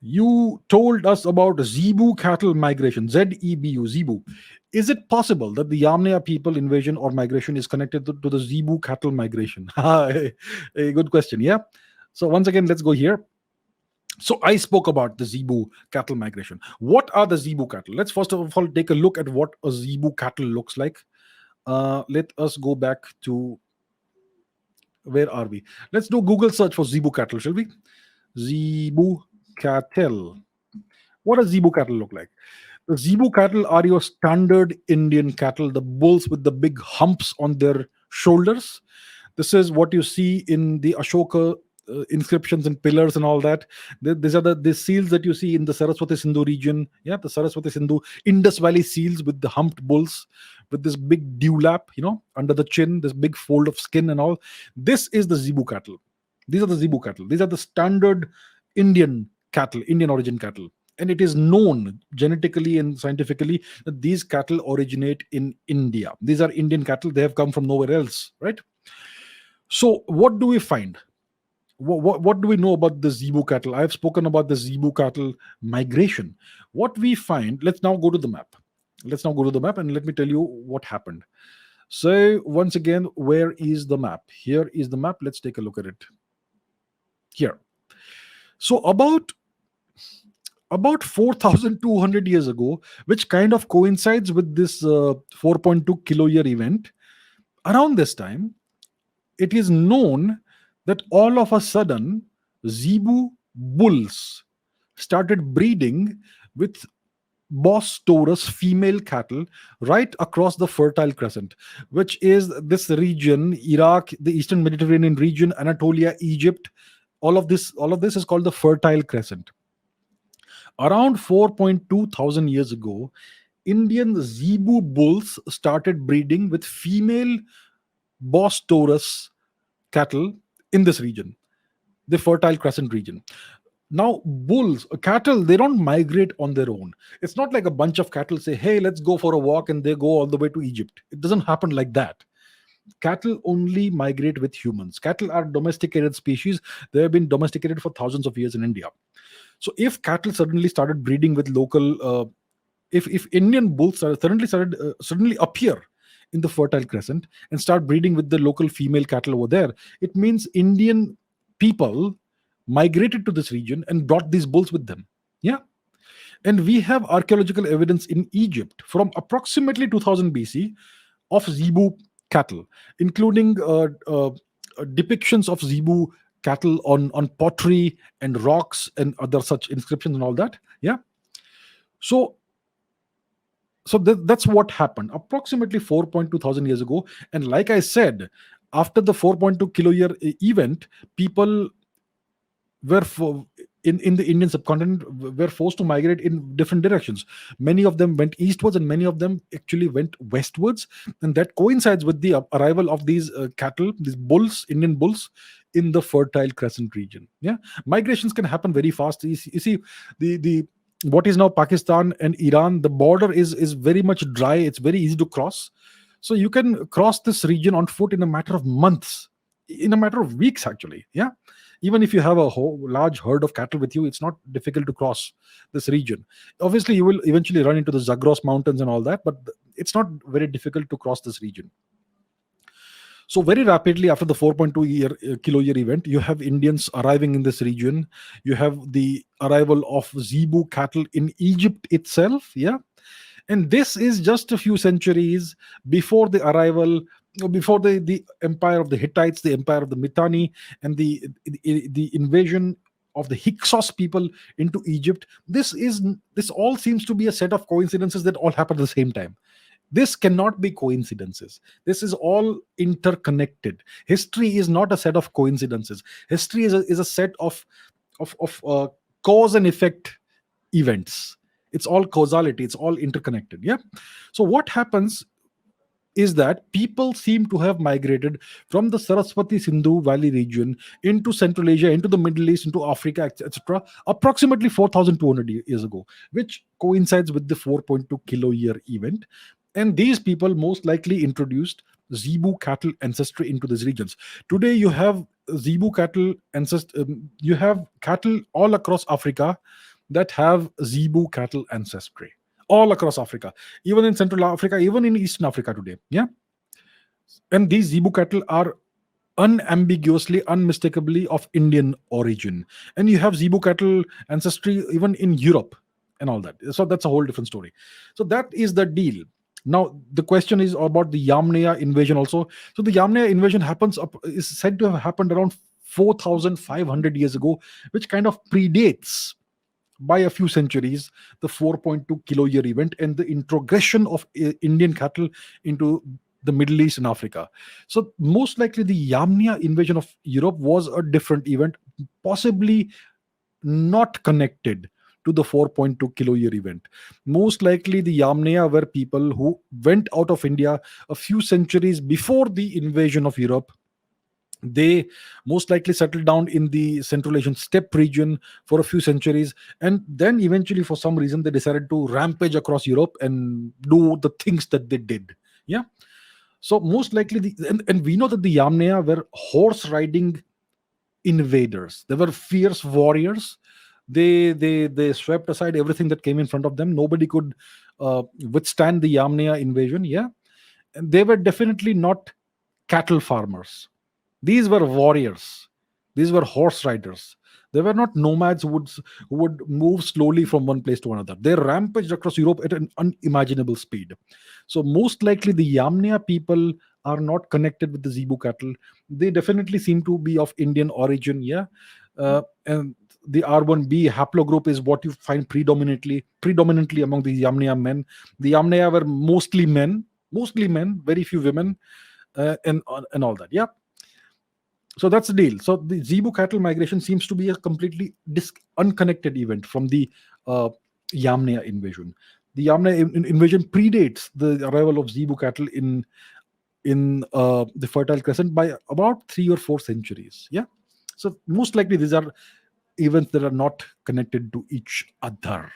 You told us about Zebu cattle migration, Zebu, Zebu. Is it possible that the Yamnaya people invasion or migration is connected to the Zebu cattle migration? A good question, yeah? So, once again, let's go here. So, I spoke about the Zebu cattle migration. What are the Zebu cattle? Let's first of all take a look at what a Zebu cattle looks like. Let us go back to where are we? Let's do Google search for Zebu cattle, shall we? Zebu cattle. What does Zebu cattle look like? The Zebu cattle are your standard Indian cattle, the bulls with the big humps on their shoulders. This is what you see in the Ashoka inscriptions and pillars and all that. These are the seals that you see in the Saraswati Sindhu region. Yeah, the Saraswati Sindhu Indus Valley seals with the humped bulls, with this big dewlap, under the chin, this big fold of skin and all. This is the Zebu cattle. These are the Zebu cattle. These are the standard Indian cattle, Indian origin cattle. And it is known genetically and scientifically that these cattle originate in India. These are Indian cattle. They have come from nowhere else, right? So, what do we find? What do we know about the Zebu cattle? I have spoken about the Zebu cattle migration. What we find, let's now go to the map. Let's now go to the map and let me tell you what happened. So, once again, where is the map? Here is the map. Let's take a look at it. Here. So, about 4,200 years ago, which kind of coincides with this 4.2 kilo year event, around this time, it is known that all of a sudden, Zebu bulls started breeding with Bos Taurus female cattle right across the Fertile Crescent, which is this region, Iraq, the Eastern Mediterranean region, Anatolia, Egypt. All of this is called the Fertile Crescent. Around 4.2 thousand years ago, Indian Zebu bulls started breeding with female Bos Taurus cattle in this region, the Fertile Crescent region. Now, cattle, they don't migrate on their own. It's not like a bunch of cattle say, hey, let's go for a walk, and they go all the way to Egypt. It doesn't happen like that. Cattle only migrate with humans. Cattle are domesticated species. They have been domesticated for thousands of years in India. So if cattle suddenly started breeding with local, if Indian bulls suddenly appear in the Fertile Crescent and start breeding with the local female cattle over there, it means Indian people migrated to this region and brought these bulls with them. Yeah. And we have archaeological evidence in Egypt from approximately 2000 BC of Zebu cattle, including depictions of Zebu cattle on pottery and rocks and other such inscriptions and all that. Yeah. So that's what happened approximately 4.2 thousand years ago. And like I said, after the 4.2 kilo year event, people were in the Indian subcontinent were forced to migrate in different directions. Many of them went eastwards and many of them actually went westwards, and that coincides with the arrival of these cattle, these bulls, Indian bulls, in the Fertile Crescent region. Yeah, migrations can happen very fast. You see, the what is now Pakistan and Iran, the border is very much dry. It's very easy to cross, so you can cross this region on foot in a matter of months, in a matter of weeks, actually. Yeah, even if you have a large herd of cattle with you, it's not difficult to cross this region. Obviously, you will eventually run into the Zagros mountains and all that, but it's not very difficult to cross this region. So very rapidly after the 4.2 kilo year event, you have Indians arriving in this region. You have the arrival of Zebu cattle in Egypt itself. Yeah, and this is just a few centuries before the arrival, before the empire of the Hittites, the empire of the Mitanni, and the invasion of the Hyksos people into Egypt. This all seems to be a set of coincidences that all happen at the same time. This cannot be coincidences. This is all interconnected. History is not a set of coincidences. History is a set of cause and effect events. It's all causality. It's all interconnected. Yeah. So what happens is that people seem to have migrated from the Saraswati Sindhu Valley region into Central Asia, into the Middle East, into Africa, etc., approximately 4,200 years ago, which coincides with the 4.2 kilo year event. And these people most likely introduced Zebu cattle ancestry into these regions. Today, you have Zebu cattle you have cattle all across Africa that have zebu cattle ancestry all across Africa, even in Central Africa, even in Eastern Africa today. Yeah, and these zebu cattle are unambiguously, unmistakably of Indian origin. And you have zebu cattle ancestry even in Europe and all that. So that's a whole different story. So that is the deal. Now the question is about the Yamnaya invasion also. So the Yamnaya invasion is said to have happened around 4,500 years ago, which kind of predates by a few centuries the 4.2 kilo year event and the introgression of Indian cattle into the Middle East and Africa. So most likely the Yamnia invasion of Europe was a different event, possibly not connected to the 4.2 kilo year event. Most likely the Yamnaya were people who went out of India a few centuries before the invasion of Europe. They most likely settled down in the Central Asian steppe region for a few centuries, and then eventually for some reason they decided to rampage across Europe and do the things that they did. Yeah, so most likely and we know that the Yamnaya were horse riding invaders. They were fierce warriors. They swept aside everything that came in front of them. Nobody could withstand the Yamnaya invasion. Yeah, and they were definitely not cattle farmers. These were warriors. These were horse riders. They were not nomads who would move slowly from one place to another. They rampaged across Europe at an unimaginable speed. So most likely the Yamnia people are not connected with the Zebu cattle. They definitely seem to be of Indian origin. Yeah, and the R1b haplogroup is what you find predominantly among the Yamnia men. The Yamnia were mostly men, very few women, and all that. Yeah, so that's the deal. So the Zebu cattle migration seems to be a completely unconnected event from the uh, Yamnaya invasion. The Yamnaya invasion predates the arrival of Zebu cattle in the Fertile Crescent by about 3 or 4 centuries. Yeah, so most likely these are events that are not connected to each other.